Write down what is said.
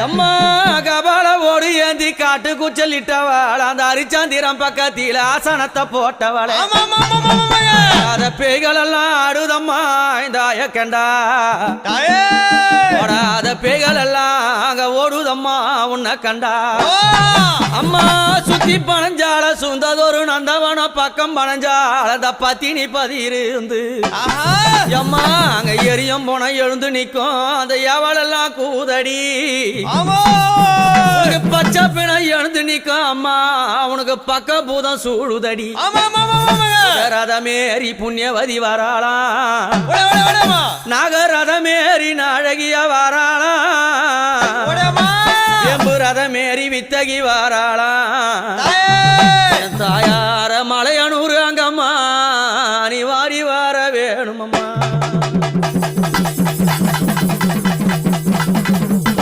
அம்மா கபால ஓடு ஏந்தி காட்டு குச்சலிட்டவள் அந்த அரிச்சந்திரம் பக்கத்தில ஆசனத்தை போட்டவள் அத பேய்கள் எல்லாம் ஆடுதம்மா இந்த ஆயக்கண்டா ஓடாத பேய்கள் எல்லாம் அங்க ஓடுதம்மா உன்னை கண்டா அம்மா சுத்தி பனஞ்சால சுந்ததொரு நந்தவன பக்கம் பனஞ்சால அந்த பத்தினி பதியிருந்து அம்மா அங்க எரியும் போன எழுந்து நிக்கும் அந்த எவளெல்லாம் கூதடி பச்சை பிணை எழுந்து நிக்கும் அம்மா அவனுக்கு பக்க பூதம் சூழுதடி ரதமேறி புண்ணியவதி வராளாம் நாகரதமேறி நாழகிய வராளாம் எம்பு ரதமேறி வித்தகி வராளாம் தாயார மலையனூர் அங்கம்மா நீ வாரி வர வேணுமம்மா